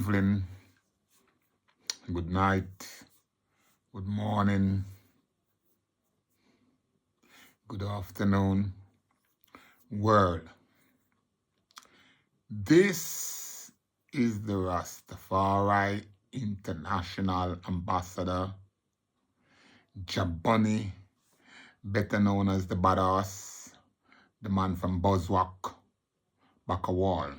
evening, good night, good morning, good afternoon, world. This is the Rastafari International Ambassador, JahBunny, better known as the Badass, the man from Buzzwalk, Wall.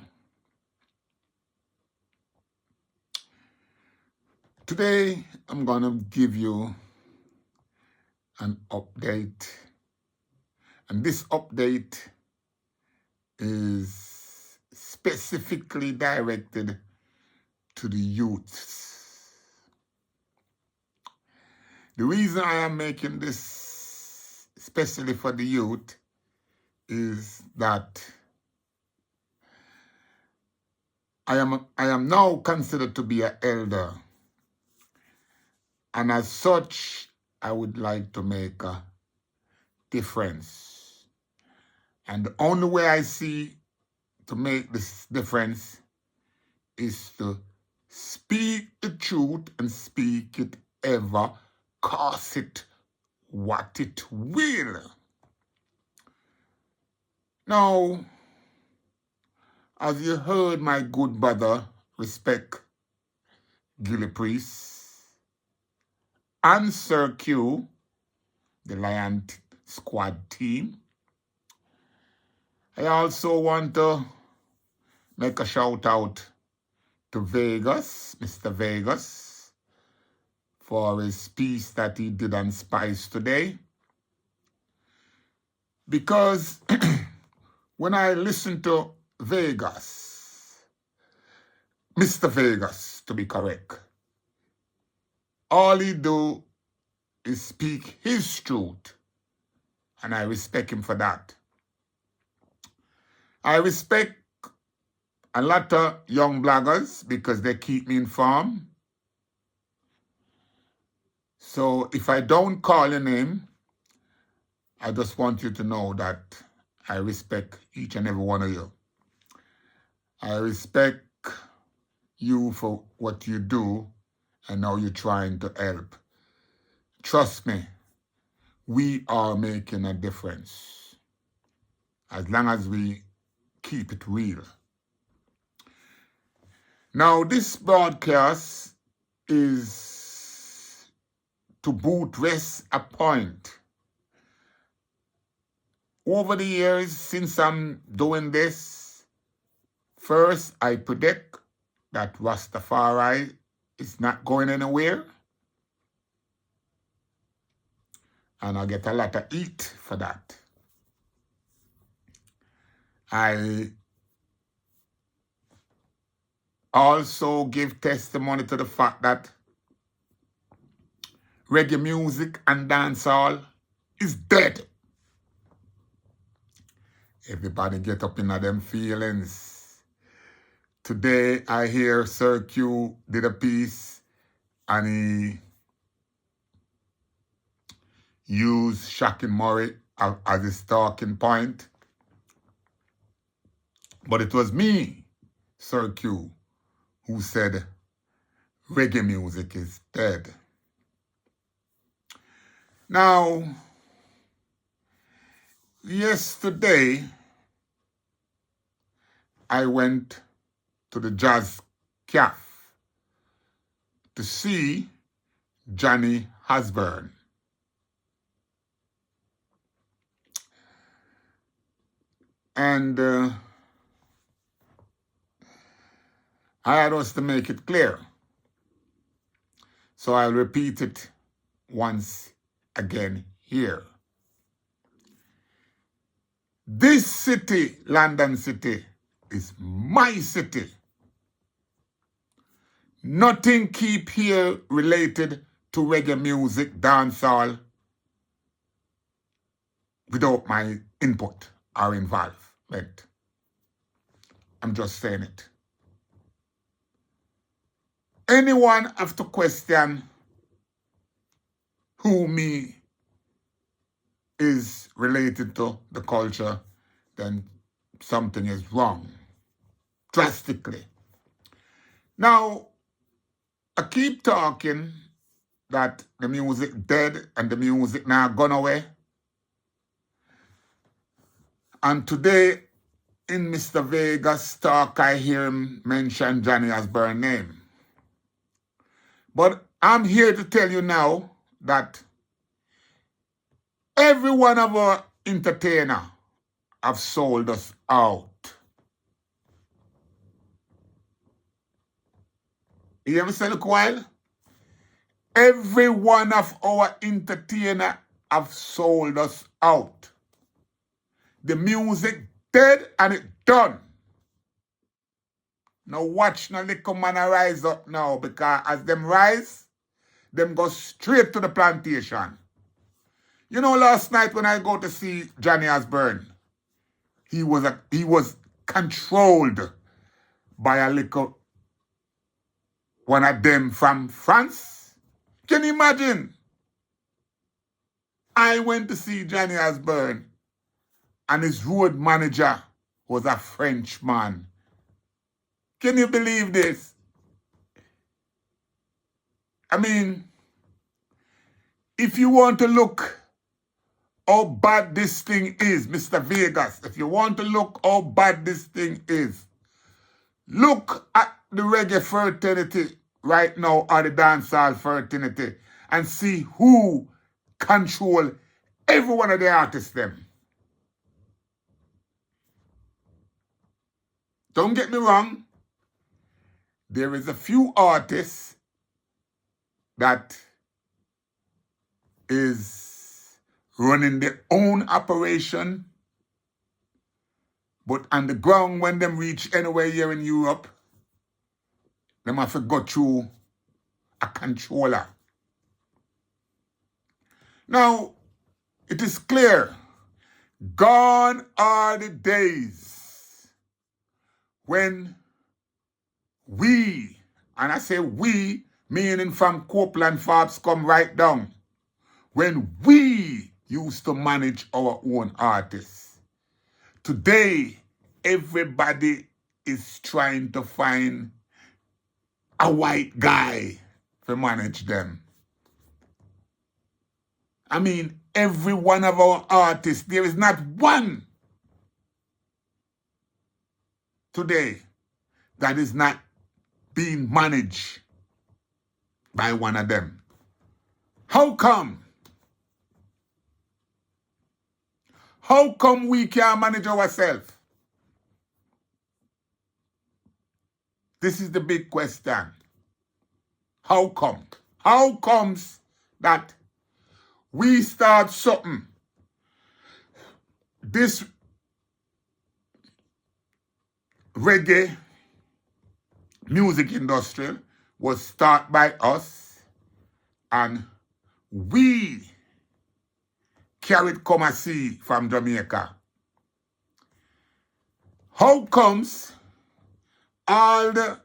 Today, I'm going to give you an update. And this update is specifically directed to the youths. The reason I am making this especially for the youth is that I am now considered to be an elder. And as such, I would like to make a difference. And the only way I see to make this difference is to speak the truth and speak it ever, cost it what it will. Now, as you heard my good brother, Respect Gilly Priest, and Sir Q, the Lion Squad team, I also want to make a shout out to Vegas, Mr. Vegas, for his piece that he did on Spice today. Because when I listen to Vegas, Mr. Vegas to be correct, all he do is speak his truth, and I respect him for that. I respect a lot of young bloggers because they keep me informed. So if I don't call your name, I just want you to know that I respect each and every one of you. I respect you for what you do and how you're trying to help. Trust me, we are making a difference as long as we keep it real. Now, this broadcast is to boot rest a point. Over the years, since I'm doing this, first I predict that Rastafari is not going anywhere. And I get a lot of heat for that. I also give testimony to the fact that reggae music and dancehall is dead. Everybody get up in them feelings. Today I hear Sir Q did a piece and he used Shocking Murray as his talking point. But it was me, Sir Q, who said reggae music is dead. Now, yesterday, I went to the Jazz Cafe to see Johnny Osborne. And I had us to make it clear. So I'll repeat it once again here. This city, London City, is my city. Nothing keep here related to reggae music, dancehall, without my input or involvement. I'm just saying it. Anyone have to question who me is related to the culture, then something is wrong, drastically. Now, I keep talking that the music dead and the music now gone away. And today, in Mr. Vegas' talk, I hear him mention Johnny Osbourne's name. But I'm here to tell you now that every one of our entertainers have sold us out. You hear me say, look, while? Every one of our entertainers have sold us out. The music dead and it done. Now watch no little man rise up now, because as them rise, them go straight to the plantation. You know, last night when I go to see Johnny Osbourne, he was controlled by a little one of them from France. Can you imagine? I went to see Johnny Osbourne, and his road manager was a Frenchman. Can you believe this? I mean, if you want to look how bad this thing is, Mr. Vegas, if you want to look how bad this thing is, look at the reggae fraternity right now, or the dancehall fraternity, and see who control every one of the artists them. Don't get me wrong, there is a few artists that is running their own operation, but on the ground, when them reach anywhere here in Europe, them have to go through a controller. Now, it is clear, gone are the days when we, and I say we, meaning from Copeland Forbes come right down, when we used to manage our own artists. Today, everybody is trying to find a white guy to manage them. I mean, every one of our artists, there is not one today that is not being managed by one of them. How come? How come we can't manage ourselves? This is the big question. How come? How comes that we start something? This reggae music industry was started by us, and we carried come and see from Jamaica. How comes all the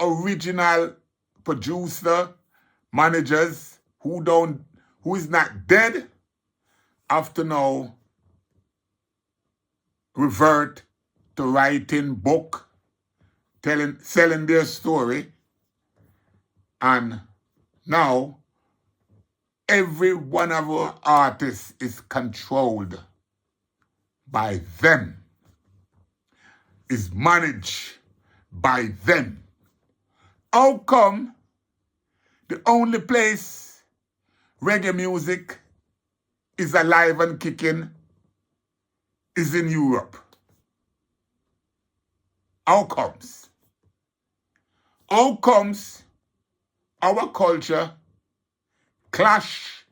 original producer, managers who is not dead, have to now revert to writing book, selling their story, and now every one of our artists is controlled by them, is managed by them. How come the only place reggae music is alive and kicking is in Europe? How comes? How comes our culture clash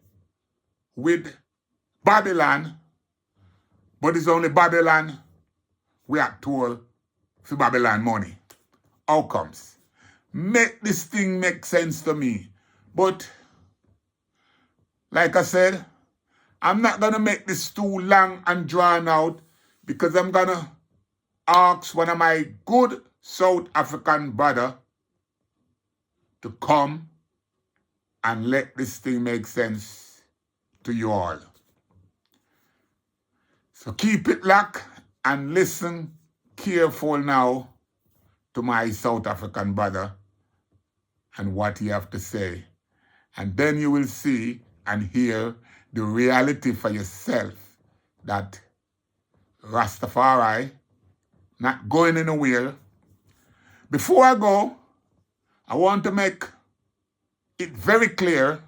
with Babylon, but it's only Babylon we are told for Babylon money? How comes? Make this thing make sense to me. But like I said, I'm not going to make this too long and drawn out, because I'm going to ask one of my good South African brother to come and let this thing make sense to you all. So keep it locked and listen careful now to my South African brother and what he have to say. And then you will see and hear the reality for yourself that Rastafari not going anywhere. Before I go, I want to make it very clear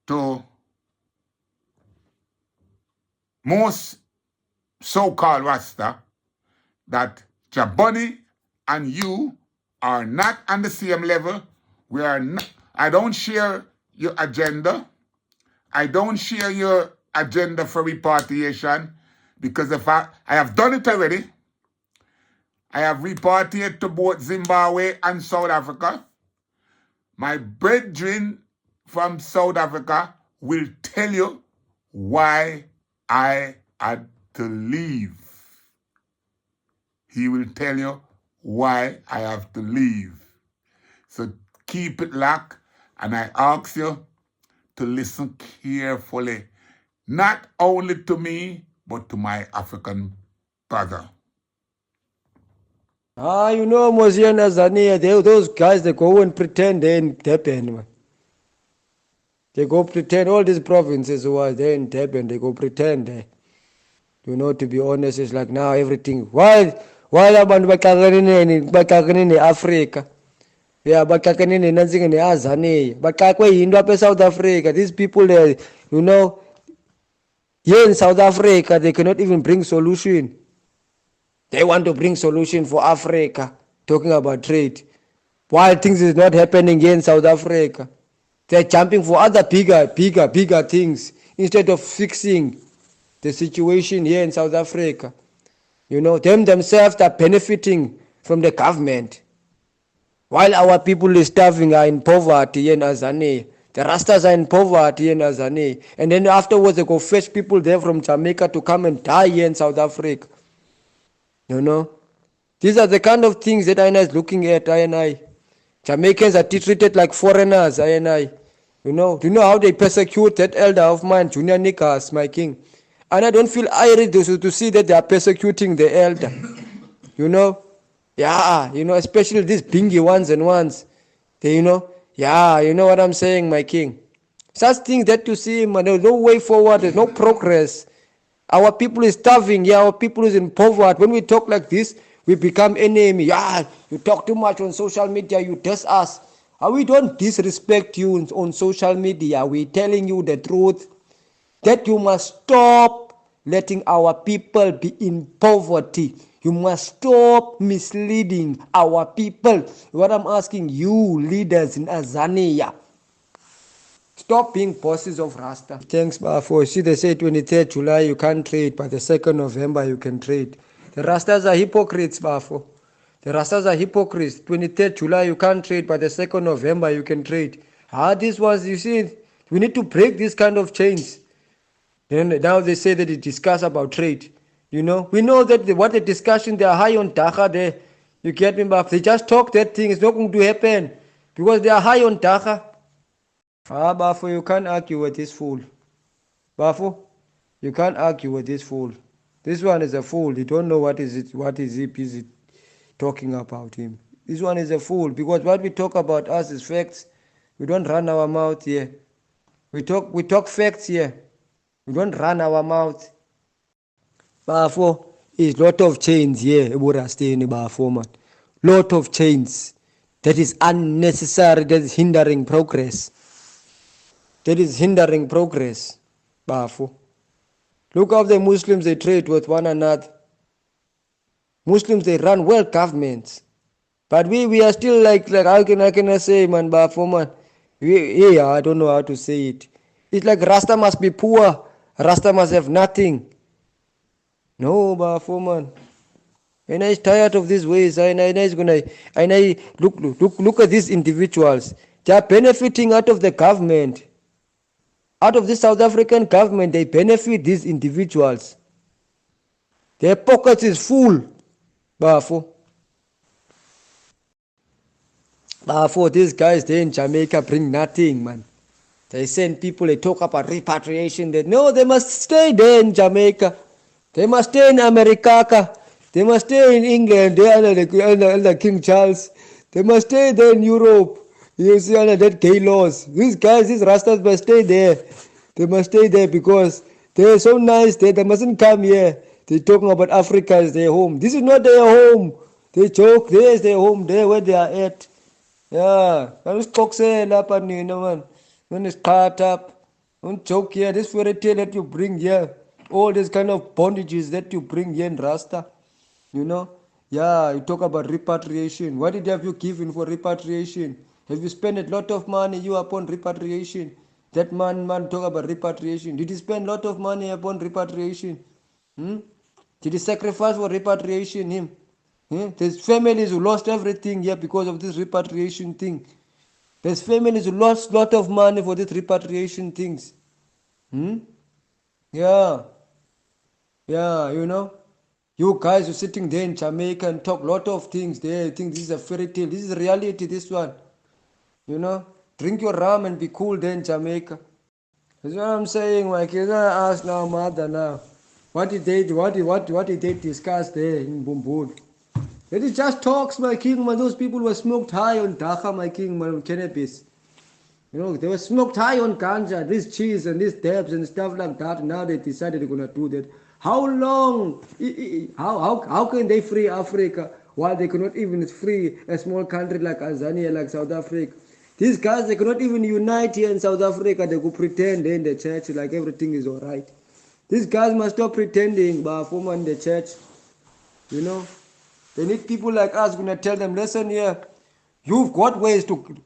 to most so-called Rasta that JahBunny and you are not on the same level. We are not. I don't share your agenda. I don't share your agenda for repatriation because if I have done it already. I have repatriated to both Zimbabwe and South Africa. My brethren from South Africa will tell you why I had to leave. He will tell you why I have to leave. So keep it locked, and I ask you to listen carefully, not only to me, but to my African brother. You know, Mosia and Azania, those guys, they go and pretend they're in Durban, man. They go pretend, all these provinces who are there in Durban, they go pretend. You know, to be honest, it's like now everything. Why abantu bakakene in Africa? Yeah, bakakene nothing in Azania. Bakakwe yinto apha South Africa. These people there, you know, here in South Africa, they cannot even bring solution. They want to bring solution for Africa, talking about trade. While things is not happening here in South Africa, they're jumping for other bigger things instead of fixing the situation here in South Africa. You know, themselves are benefiting from the government. While our people is starving, are in poverty here in Azania. The Rastas are in poverty here in Azania. And then afterwards they go fetch people there from Jamaica to come and die here in South Africa. You know, these are the kind of things that I is looking at. I Jamaicans are treated like foreigners. You know, do you know how they persecute that elder of mine, Junior Nicholas, my king? And I don't feel irate to see that they are persecuting the elder. You know, yeah, you know, especially these bingy ones. They, you know, yeah, you know what I'm saying, my king. Such things that you see, man, there's no way forward. There's no progress. Our people is starving. Yeah, our people is in poverty. When we talk like this, we become enemy. Yeah, you talk too much on social media. You diss us. We don't disrespect you on social media. We're telling you the truth that you must stop letting our people be in poverty. You must stop misleading our people. What I'm asking you, leaders in Azania, stop being bosses of Rasta. Thanks, Bafo. See, they say 23rd July you can't trade, but the 2nd November you can trade. The Rastas are hypocrites, Bafo. The Rastas are hypocrites. 23rd July you can't trade, but the 2nd November you can trade. These ones, you see, we need to break these kind of chains. Then now they say that they discuss about trade. You know, we know that what the discussion, they are high on Dacha there. You get me, Bafo? They just talk that thing. It's not going to happen because they are high on Dacha. Bafo, you can't argue with this fool. Bafo, you can't argue with this fool. This one is a fool. You don't know what is he busy talking about him. This one is a fool because what we talk about us is facts. We don't run our mouth here. We talk facts here. We don't run our mouth. Bafo, is lot of chains here. Bafo, man. Lot of chains. That is unnecessary. That is hindering progress. That is hindering progress, Bafo. Look how the Muslims, they trade with one another. Muslims, they run well governments. But we are still like how can I say, man, Bafo, man? I don't know how to say it. It's like Rasta must be poor. Rasta must have nothing. No, Bafo, man. And I'm tired of these ways. Look at these individuals. They are benefiting out of the government. Out of the South African government, they benefit these individuals. Their pockets is full. Bafo, these guys there in Jamaica bring nothing, man. They send people, they talk about repatriation. They must stay there in Jamaica. They must stay in America. They must stay in England. They under King Charles. They must stay there in Europe. You see under that gay laws. These guys, these rastas must stay there. They must stay there because they're so nice there. They mustn't come here. They're talking about Africa as their home. This is not their home. They joke. There's their home. There where they are at. Yeah. Don't coxel up and you know man. Don't start up. Don't joke here. This fairy tale that you bring here. All these kind of bondages that you bring here in Rasta. You know? Yeah, you talk about repatriation. What did have you given for repatriation? Have you spent a lot of money you upon repatriation? That man talk about repatriation. Did he spend a lot of money upon repatriation? Hmm? Did he sacrifice for repatriation him? There's families who lost everything here because of this repatriation thing. There's families who lost lot of money for this repatriation things. Hmm? Yeah. Yeah, you know. You guys are sitting there in Jamaica and talk lot of things there. You think this is a fairy tale. This is reality, this one. You know. Drink your rum and be cool there in Jamaica. That's what I'm saying, Mike. You're gonna ask now, mother now. What did they discuss there in Bumbud? It is just talks, my king, man. Those people were smoked high on Dacha, my king, man, on cannabis. You know, they were smoked high on ganja, this cheese and this dabs and stuff like that. Now they decided they're gonna do that. How long? How can they free Africa while they cannot even free a small country like Tanzania, like South Africa? These guys, they cannot even unite here in South Africa. They could pretend in the church like everything is alright. These guys must stop pretending, but former in the church. You know, they need people like us gonna tell them, listen here, you've got ways to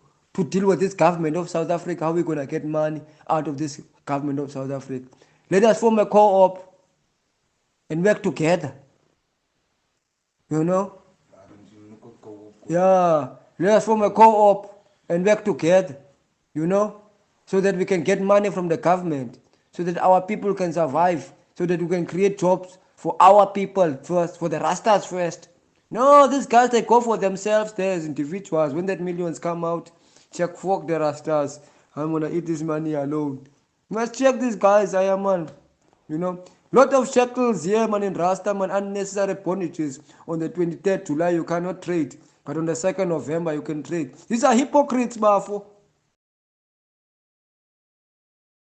deal with this government of South Africa. How are we gonna get money out of this government of South Africa? Let us form a co-op and work together. You know? Yeah. Let us form a co-op and work together. You know? So that we can get money from the government. So that our people can survive. So that we can create jobs for our people first, for the Rastas first. No, these guys, they go for themselves there as individuals. When that millions come out, check, fuck the Rastas. I'm gonna eat this money alone. You must check these guys, I am man. You know, lot of shackles here, man, in Rasta, man, unnecessary bondages. On the 23rd July, you cannot trade. But on the 2nd November, you can trade. These are hypocrites, Bafo.